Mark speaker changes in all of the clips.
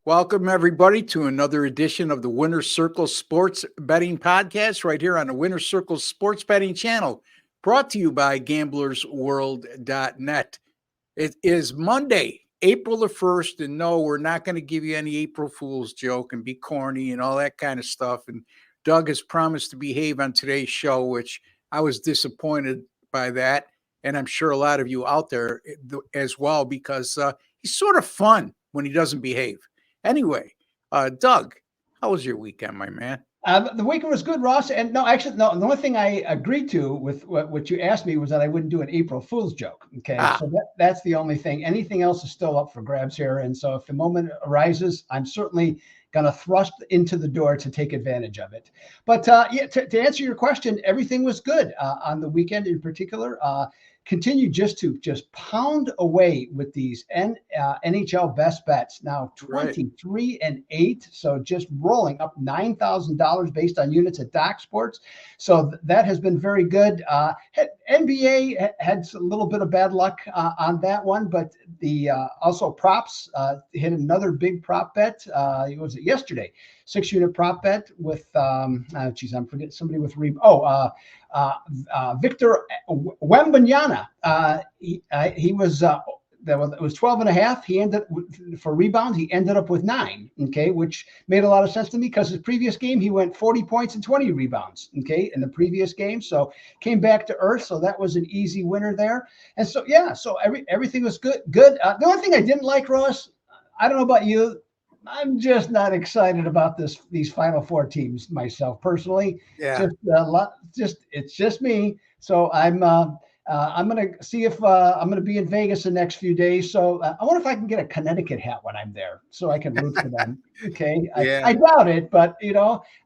Speaker 1: Welcome, everybody, to another edition of the Winner's Circle Sports Betting Podcast right here on the Winner's Circle Sports Betting channel, brought to you by GamblersWorld.net. It is Monday, April the 1st, and no, we're not going to give you any April Fool's joke and be corny and all that kind of stuff. And Doug has promised to behave on today's show, which I was disappointed by that. And I'm sure a lot of you out there as well, because he's sort of fun when he doesn't behave. Anyway, Doug, how was your weekend, my man?
Speaker 2: The weekend was good, Ross. And no, actually, no. The only thing I agreed to with what you asked me was that I wouldn't do an April Fool's joke. Okay, so that's the only thing. Anything else is still up for grabs here. And so, if the moment arises, I'm certainly going to thrust into the door to take advantage of it. But yeah, to answer your question, everything was good on the weekend in particular. Continue to pound away with these NHL best bets. Now 23-8, so just rolling up $9,000 based on units at Doc Sports. So that has been very good. NBA had a little bit of bad luck on that one, but the also props hit another big prop bet. Was it yesterday? 6-unit prop bet with I'm forgetting somebody with Victor Wembanyama. He was it was 12.5. He ended for rebounds. He ended up with 9. Okay, which made a lot of sense to me because his previous game he went 40 points and 20 rebounds. Okay, in the previous game, so came back to earth. So that was an easy winner there. And so so everything was good. The only thing I didn't like, Ross, I don't know about you, I'm just not excited about these Final Four teams myself personally.
Speaker 1: Yeah,
Speaker 2: it's just me. So I'm going to see if I'm going to be in Vegas the next few days. So I wonder if I can get a Connecticut hat when I'm there so I can root for them. Okay.
Speaker 1: Yeah.
Speaker 2: I doubt it, but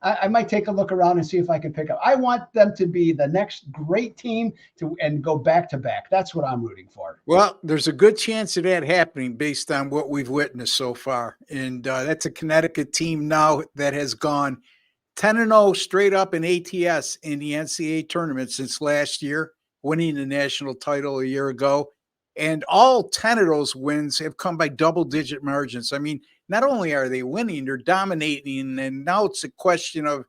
Speaker 2: I might take a look around and see if I can pick up. I want them to be the next great team and go back to back. That's what I'm rooting for.
Speaker 1: Well, there's a good chance of that happening based on what we've witnessed so far. And that's a Connecticut team now that has gone 10-0 straight up in ATS in the NCAA tournament since last year, winning the national title a year ago. And all 10 of those wins have come by double-digit margins. I mean, not only are they winning, they're dominating. And now it's a question of,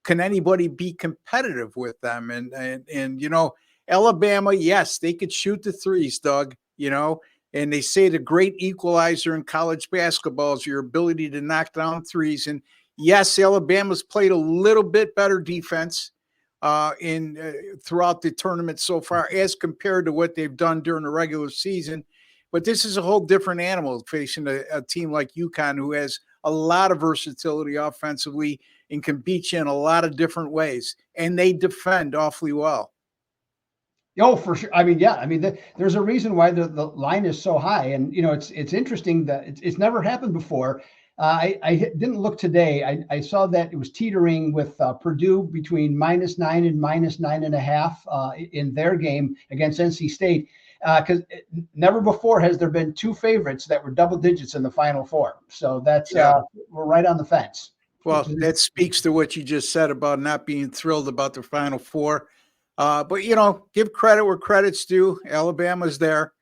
Speaker 1: can anybody be competitive with them? And Alabama, yes, they could shoot the threes, Doug, and they say the great equalizer in college basketball is your ability to knock down threes. And yes, Alabama's played a little bit better defense throughout the tournament so far as compared to what they've done during the regular season. But this is a whole different animal facing a team like UConn, who has a lot of versatility offensively and can beat you in a lot of different ways. And they defend awfully well.
Speaker 2: Oh, for sure. I mean, yeah. I mean, there's a reason why the line is so high. And, it's interesting that it's never happened before. I didn't look today. I saw that it was teetering with Purdue between -9 and -9.5 in their game against NC State. Because never before has there been two favorites that were double digits in the Final Four. So that's we're right on the fence.
Speaker 1: Well, that speaks to what you just said about not being thrilled about the Final Four. But, give credit where credit's due. Alabama's there.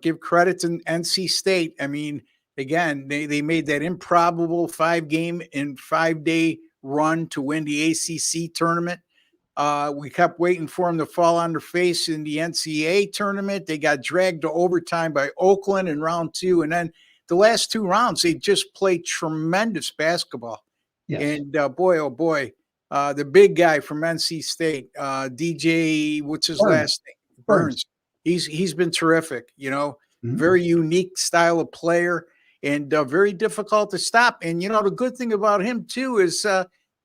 Speaker 1: Give credit to NC State. I mean, again, they made that improbable 5-game and 5-day run to win the ACC tournament. We kept waiting for them to fall on their face in the NCAA tournament. They got dragged to overtime by Oakland in round 2. And then the last 2 rounds, they just played tremendous basketball. Yes. And boy, oh boy, the big guy from NC State, DJ, what's his last name? Burns. He's been terrific, very unique style of player and very difficult to stop. And, the good thing about him too is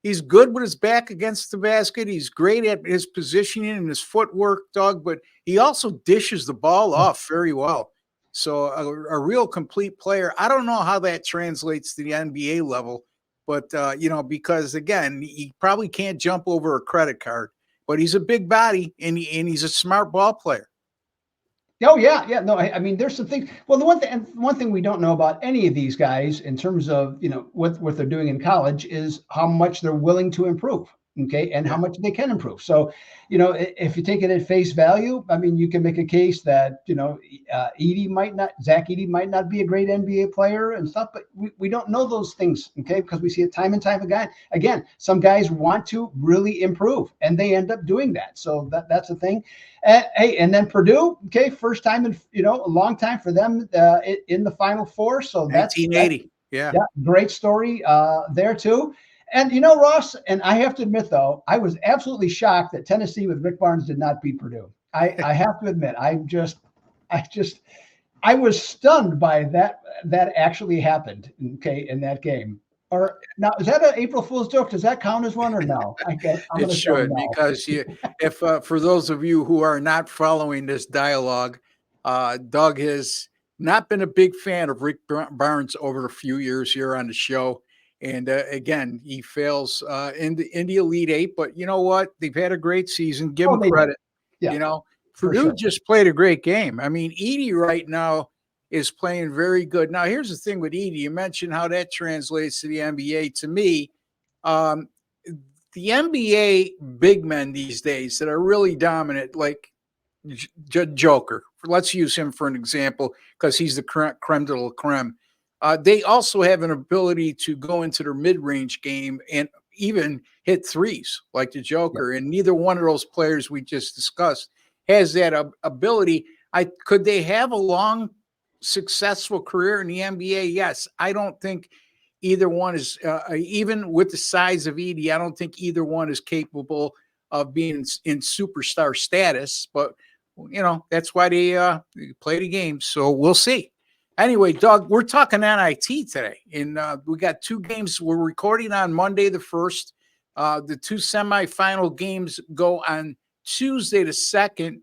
Speaker 1: he's good with his back against the basket. He's great at his positioning and his footwork, Doug, but he also dishes the ball off very well. So a real complete player. I don't know how that translates to the NBA level. But, because, again, he probably can't jump over a credit card. But he's a big body, and he's a smart ball player.
Speaker 2: Oh, yeah. Yeah. No, I mean, there's some things. Well, the one thing we don't know about any of these guys in terms of, what they're doing in college is how much they're willing to improve. okay, and how much they can improve. So, if you take it at face value, I mean, you can make a case that, Zach Edey might not be a great NBA player and stuff, but we don't know those things, okay, because we see it time and time again. Again, some guys want to really improve, and they end up doing that. So that's the thing. And then Purdue, okay, first time in, a long time for them in the Final Four. So that's
Speaker 1: 1980. Yeah,
Speaker 2: great story there too. And Ross, and I have to admit though, I was absolutely shocked that Tennessee with Rick Barnes did not beat Purdue. I have to admit, I was stunned by that actually happened. Okay, in that game. Or now, is that an April Fool's joke? Does that count as one or no?
Speaker 1: it should, because if for those of you who are not following this dialogue, Doug has not been a big fan of Rick Barnes over a few years here on the show. And again, he fails in the Elite Eight. But you know what? They've had a great season. Give them credit. Yeah, Purdue just played a great game. I mean, Edey right now is playing very good. Now, here's the thing with Edey. You mentioned how that translates to the NBA. To me, the NBA big men these days that are really dominant, like Joker. Let's use him for an example because he's the creme de la creme. They also have an ability to go into their mid-range game and even hit threes like the Joker. And neither one of those players we just discussed has that ability. Could they have a long, successful career in the NBA? Yes. I don't think either one is, even with the size of Edey, I don't think either one is capable of being in superstar status. But, that's why they play the game. So we'll see. Anyway, Doug, we're talking NIT today, and we got two games. We're recording on Monday the 1st. The two semifinal games go on Tuesday the 2nd,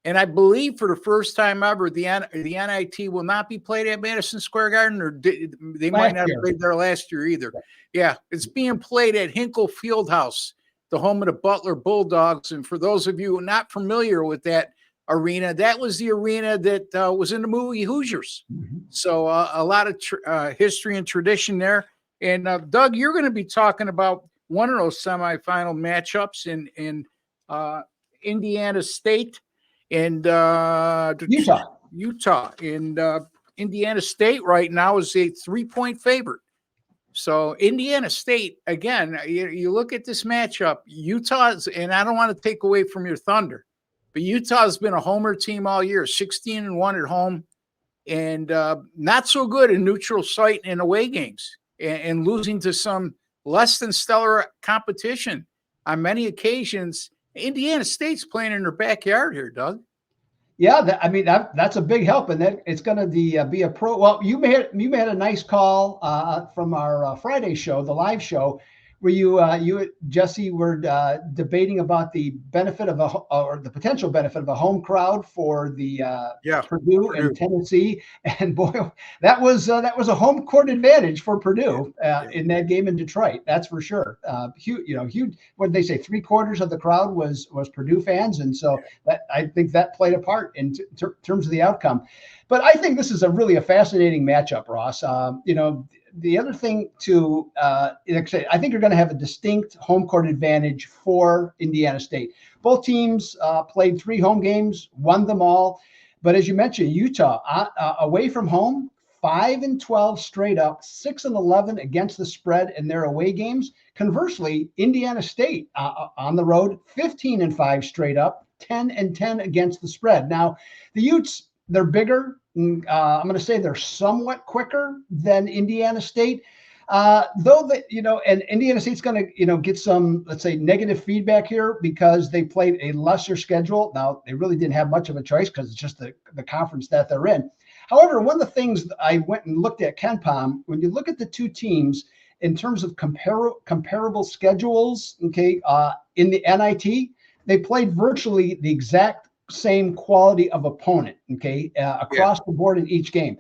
Speaker 1: and I believe for the first time ever, the NIT will not be played at Madison Square Garden, or they might not have played there last year either. Yeah, it's being played at Hinkle Fieldhouse, the home of the Butler Bulldogs. And for those of you not familiar with that arena, that was the arena that was in the movie Hoosiers. So a lot of history and tradition there. And Doug, you're going to be talking about one of those semifinal matchups in Indiana State and Utah. And Indiana State right now is a 3-point favorite. So Indiana State, again, you look at this matchup, Utah's, and I don't want to take away from your thunder, but Utah has been a homer team all year, 16-1 at home, and not so good in neutral site and away games, and losing to some less than stellar competition on many occasions. Indiana State's playing in their backyard here, Doug.
Speaker 2: Yeah, that's a big help, and that it's going to be a pro. Well, you made a nice call from our Friday show, the live show, where you Jesse were debating about the benefit of or the potential benefit of a home crowd for the Purdue and Tennessee, and boy, that was a home court advantage for Purdue in that game in Detroit. That's for sure. Huge. What did they say? 3/4 of the crowd was Purdue fans, and so I think that played a part in terms of the outcome. But I think this is a fascinating matchup, Ross. The other thing I think you're going to have a distinct home court advantage for Indiana State. Both teams played 3 home games, won them all. But as you mentioned, Utah away from home, 5-12 straight up, 6-11 against the spread in their away games. Conversely, Indiana State on the road, 15-5 straight up, 10-10 against the spread. Now, the Utes, they're bigger. I'm going to say they're somewhat quicker than Indiana State, though and Indiana State's going to, get some, let's say, negative feedback here because they played a lesser schedule. Now, they really didn't have much of a choice because it's just the conference that they're in. However, one of the things I went and looked at KenPom, when you look at the two teams in terms of comparable schedules, okay, in the NIT, they played virtually the exact same quality of opponent, okay, across the board in each game.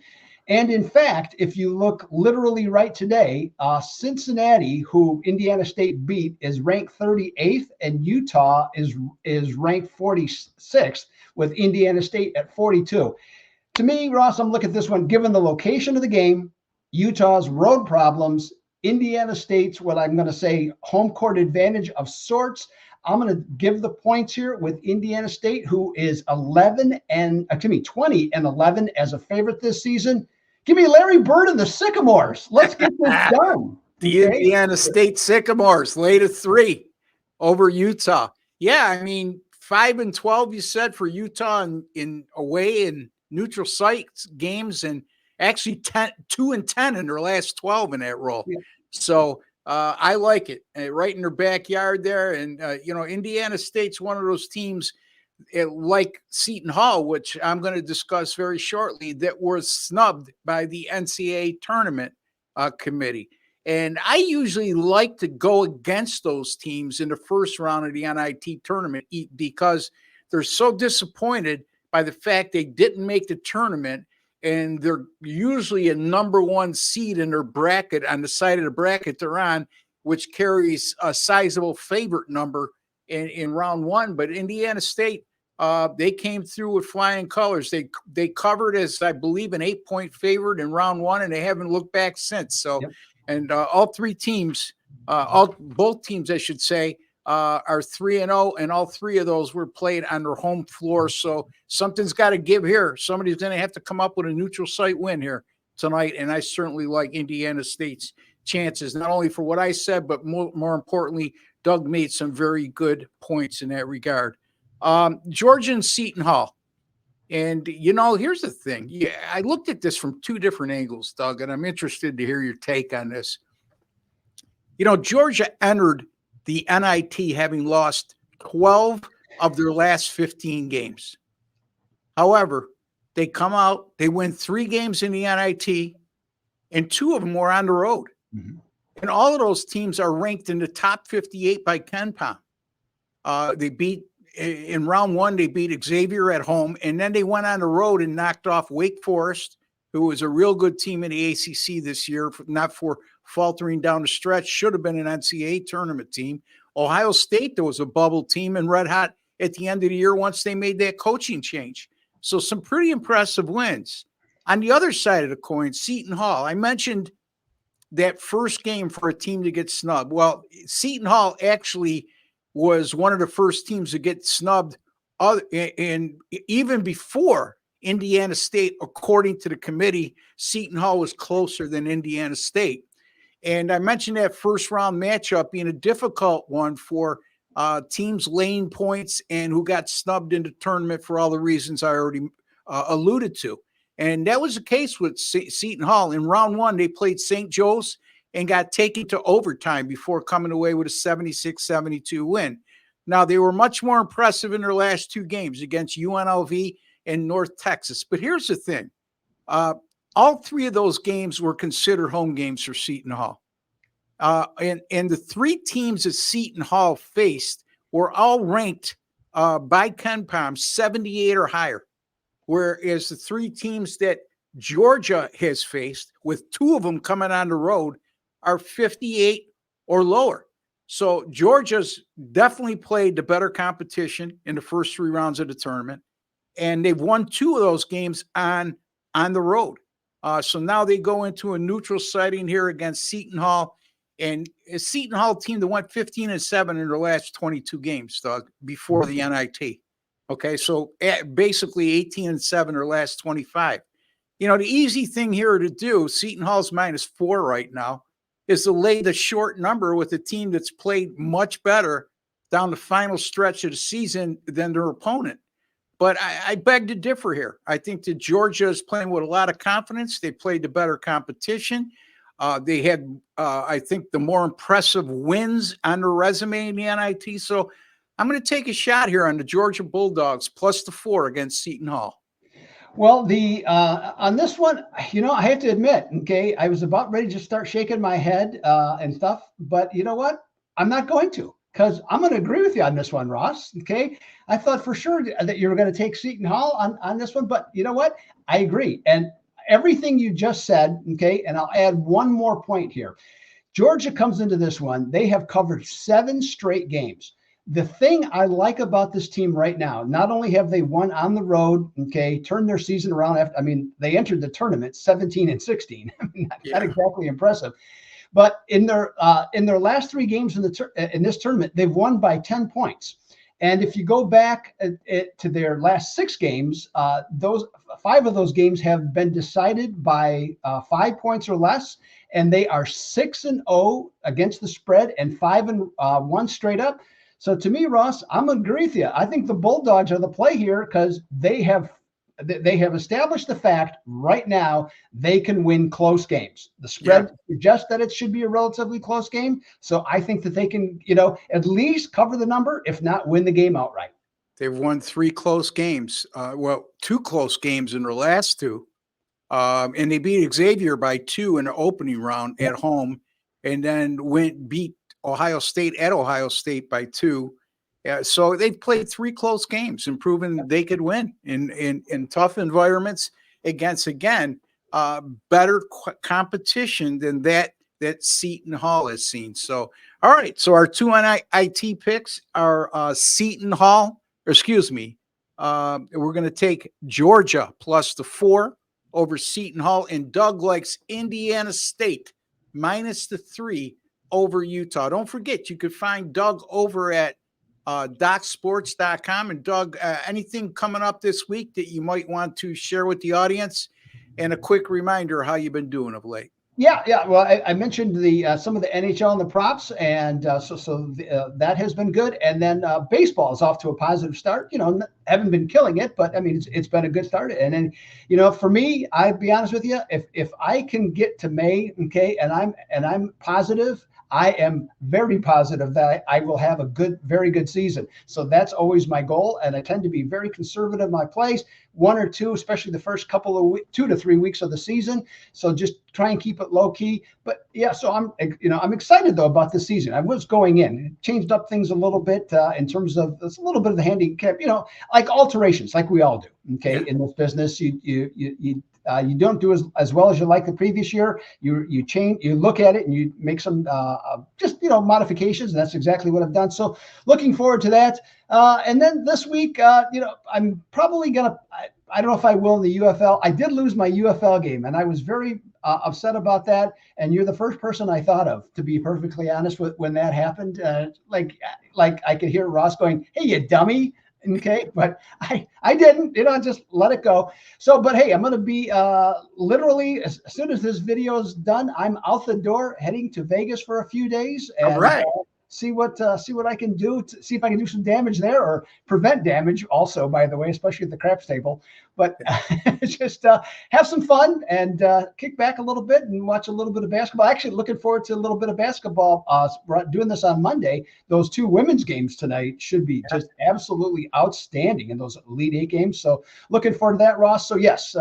Speaker 2: And in fact, if you look literally right today, Cincinnati, who Indiana State beat, is ranked 38th, and Utah is ranked 46th, with Indiana State at 42. To me, Ross, I'm looking at this one, given the location of the game, Utah's road problems, Indiana State's, what I'm going to say, home court advantage of sorts. I'm going to give the points here with Indiana State, who is 20 and 11 as a favorite this season. Give me Larry Bird and the Sycamores. Let's get this done.
Speaker 1: The Indiana State Sycamores laid a 3 over Utah. Yeah, I mean, 5-12, you said, for Utah in away and neutral site games, and actually 2-10 in their last 12 in that role. Yeah. So I like it. Right in their backyard there. And, Indiana State's one of those teams like Seton Hall, which I'm going to discuss very shortly, that was snubbed by the NCAA Tournament Committee. And I usually like to go against those teams in the first round of the NIT tournament because they're so disappointed by the fact they didn't make the tournament, and they're usually a number one seed in their bracket on the side of the bracket they're on, which carries a sizable favorite number in round one. But Indiana State, they came through with flying colors. They covered as, I believe, an 8-point favorite in round one, and they haven't looked back since. So. Yep. And all three teams, both teams, I should say, are 3-0, and all three of those were played on their home floor. So something's got to give here. Somebody's going to have to come up with a neutral site win here tonight, and I certainly like Indiana State's chances, not only for what I said, but more importantly, Doug made some very good points in that regard. Georgia and Seton Hall. And, here's the thing. Yeah, I looked at this from two different angles, Doug, and I'm interested to hear your take on this. Georgia entered the NIT having lost 12 of their last 15 games. However, they come out, they win 3 games in the NIT, and 2 of them were on the road. Mm-hmm. And all of those teams are ranked in the top 58 by KenPom. In round one, they beat Xavier at home, and then they went on the road and knocked off Wake Forest, who was a real good team in the ACC this year, not for faltering down the stretch, should have been an NCAA tournament team. Ohio State, there was a bubble team and red hot at the end of the year once they made that coaching change. So some pretty impressive wins. On the other side of the coin, Seton Hall, I mentioned that first game for a team to get snubbed. Well, Seton Hall actually was one of the first teams to get snubbed, and even before Indiana State, according to the committee, Seton Hall was closer than Indiana State. And I mentioned that first round matchup being a difficult one for teams laying points and who got snubbed in the tournament for all the reasons I already alluded to. And that was the case with Seton Hall. In round one, they played St. Joe's and got taken to overtime before coming away with a 76-72 win. Now, they were much more impressive in their last 2 games against UNLV and North Texas. But here's the thing. All 3 of those games were considered home games for Seton Hall. And the 3 teams that Seton Hall faced were all ranked by KenPom 78 or higher, whereas the 3 teams that Georgia has faced, with 2 of them coming on the road, are 58 or lower. So Georgia's definitely played the better competition in the first 3 rounds of the tournament, and they've won 2 of those games on the road. So now they go into a neutral setting here against Seton Hall, and a Seton Hall team that went 15-7 in their last 22 games, Doug, before the NIT. Okay, so basically 18-7 their last 25. The easy thing here to do, Seton Hall's -4 right now, is to lay the short number with a team that's played much better down the final stretch of the season than their opponent. But I beg to differ here. I think that Georgia is playing with a lot of confidence. They played the better competition. They had, I think, the more impressive wins on their resume in the NIT. So I'm going to take a shot here on the Georgia Bulldogs plus the 4 against Seton Hall.
Speaker 2: Well, on this one, I have to admit, okay, I was about ready to start shaking my head and stuff, but you know what? I'm not going to, because I'm going to agree with you on this one, Ross. Okay, I thought for sure that you were going to take Seton Hall on this one, but you know what? I agree, and everything you just said. Okay, and I'll add one more point here. Georgia comes into this one; they have covered 7 straight games. The thing I like about this team right now, not only have they won on the road, okay, turned their season around they entered the tournament 17-16. Not exactly impressive, But in their last 3 games in this tournament, they've won by 10 points. And if you go back to their last 6 games, those 5 of those games have been decided by 5 points or less, and they are 6-0 against the spread and 5-1 straight up. So to me, Ross, I'm gonna agree with you. I think the Bulldogs are the play here because they have established the fact right now they can win close games. The spread suggests that it should be a relatively close game. So I think that they can, at least cover the number, if not win the game outright.
Speaker 1: They've won 3 close games. 2 close games in their last 2. And they beat Xavier by 2 in the opening round at home, and then beat Ohio State at Ohio State by 2. So they've played 3 close games and proven they could win in tough environments against, again, better competition than that Seton Hall has seen. So, all right. So our 2 NIT picks are Seton Hall, we're going to take Georgia plus the 4 over Seton Hall, and Doug likes Indiana State minus the 3 over Utah. Don't forget, you could find Doug over at DocSports.com. And Doug, anything coming up this week that you might want to share with the audience? And a quick reminder how you've been doing of late.
Speaker 2: Yeah. Well, I mentioned some of the NHL and the props, and that has been good. And then baseball is off to a positive start. Haven't been killing it, but I mean it's been a good start. And then for me, I'll be honest with you, if I can get to May, okay, and I'm positive. I am very positive that I will have a very good season. So that's always my goal. And I tend to be very conservative in my plays, 1 or 2, especially the first couple of 2 to 3 weeks of the season. So just try and keep it low key. But yeah, so I'm excited though about this season. I was going in, it changed up things a little bit in terms of it's a little bit of the handicap, like alterations, like we all do. Okay. In this business, you don't do as well as you like the previous year. You change, you look at it, and you make some modifications, and that's exactly what I've done. So looking forward to that. And then this week, I'm probably gonna. I don't know if I will in the UFL. I did lose my UFL game, and I was very upset about that. And you're the first person I thought of, to be perfectly honest, when that happened. Like I could hear Ross going, "Hey, you dummy." Okay, but I didn't, just let it go. So, but hey, I'm going to be literally as soon as this video is done, I'm out the door heading to Vegas for a few days and
Speaker 1: all right.
Speaker 2: See what I can do to see if I can do some damage there or prevent damage. Also, by the way, especially at the craps table, but just have some fun and kick back a little bit and watch a little bit of basketball. Actually, looking forward to a little bit of basketball. We're doing this on Monday. Those 2 women's games tonight should be just absolutely outstanding in those Elite 8 games. So looking forward to that, Ross. So yes.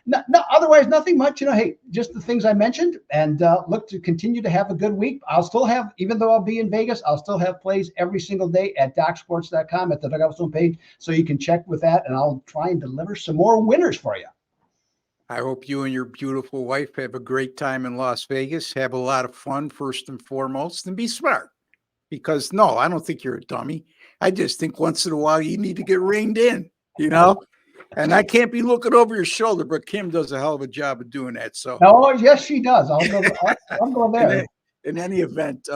Speaker 2: No, otherwise, nothing much. Hey, just the things I mentioned, and look to continue to have a good week. I'll still have, even though I'll be in Vegas, I'll still have plays every single day at DocSports.com at the Doug Upstone page, so you can check with that, and I'll try and deliver some more winners for you.
Speaker 1: I hope you and your beautiful wife have a great time in Las Vegas. Have a lot of fun, first and foremost, and be smart. Because, no, I don't think you're a dummy. I just think once in a while you need to get reined in, And I can't be looking over your shoulder, but Kim does a hell of a job of doing that. So,
Speaker 2: oh yes, she does. I'll go there.
Speaker 1: In any event,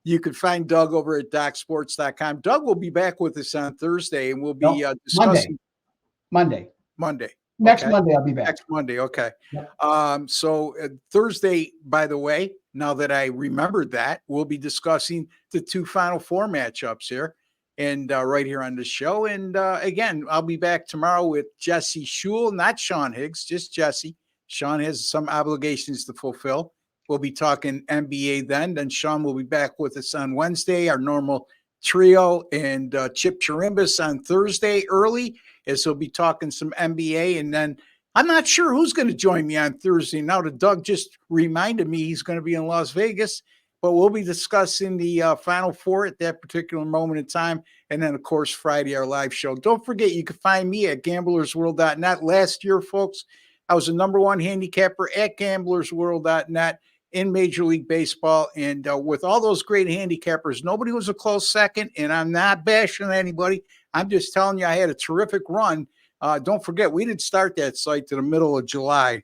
Speaker 1: you can find Doug over at DocSports.com. Doug will be back with us on Thursday, and we'll be discussing
Speaker 2: Monday. Next Monday, I'll be back.
Speaker 1: Next Monday, okay.
Speaker 2: Yeah.
Speaker 1: So Thursday, by the way, now that I remembered that, we'll be discussing the 2 Final Four matchups here. And right here on the show. And again, I'll be back tomorrow with Jesse Schule, not Sean Higgs, just Jesse. Sean has some obligations to fulfill. We'll be talking NBA then. Then Sean will be back with us on Wednesday, our normal trio, and Chip Chirimbus on Thursday early, as he'll be talking some NBA. And then I'm not sure who's going to join me on Thursday. Now that Doug just reminded me he's going to be in Las Vegas. But we'll be discussing the Final Four at that particular moment in time. And then, of course, Friday, our live show. Don't forget, you can find me at gamblersworld.net. Last year, folks, I was the #1 handicapper at gamblersworld.net in Major League Baseball. And with all those great handicappers, nobody was a close second. And I'm not bashing anybody. I'm just telling you I had a terrific run. Don't forget, we didn't start that site to the middle of July.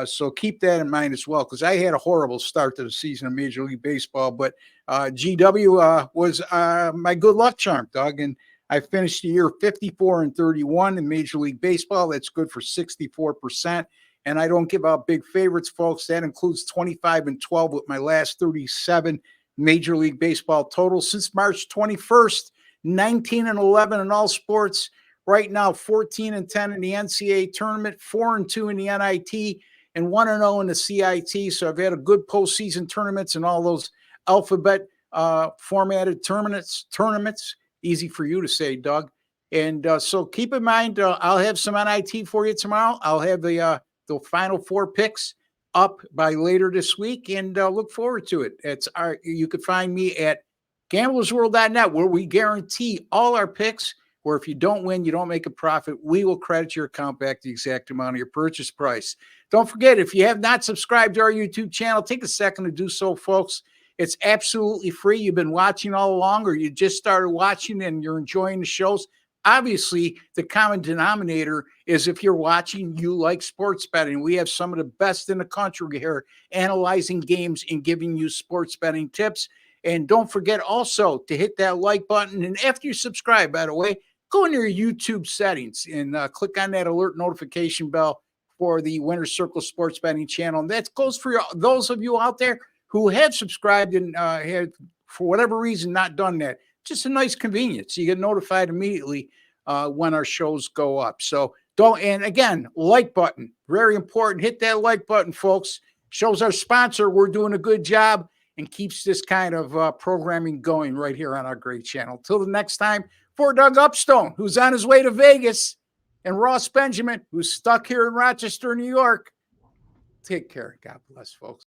Speaker 1: So keep that in mind as well, because I had a horrible start to the season of Major League Baseball, but GW was my good luck charm, Doug. And I finished the year 54-31 in Major League Baseball. That's good for 64%. And I don't give out big favorites, folks. That includes 25-12 with my last 37 Major League Baseball totals since March 21st, 19-11 in all sports. Right now, 14-10 in the NCAA tournament, 4-2 in the NIT, and 1-0 in the CIT. So I've had a good postseason tournaments and all those alphabet formatted tournaments. Easy for you to say, Doug. And so keep in mind, I'll have some NIT for you tomorrow. I'll have the Final Four picks up by later this week, and look forward to it. You can find me at gamblersworld.net, where we guarantee all our picks, where if you don't win, you don't make a profit, we will credit your account back the exact amount of your purchase price. Don't forget, if you have not subscribed to our YouTube channel, take a second to do so, folks. It's absolutely free. You've been watching all along, or you just started watching and you're enjoying the shows. Obviously, the common denominator is if you're watching, you like sports betting. We have some of the best in the country here analyzing games and giving you sports betting tips. And don't forget also to hit that like button. And after you subscribe, by the way, go into your YouTube settings and click on that alert notification bell for the Winner's Circle Sports Betting channel. And that goes for those of you out there who have subscribed and have, for whatever reason, not done that. Just a nice convenience. You get notified immediately when our shows go up. So and again, like button, very important. Hit that like button, folks. Shows our sponsor we're doing a good job and keeps this kind of programming going right here on our great channel. Till the next time, for Doug Upstone, who's on his way to Vegas, and Ross Benjamin, who's stuck here in Rochester, New York. Take care. God bless, folks.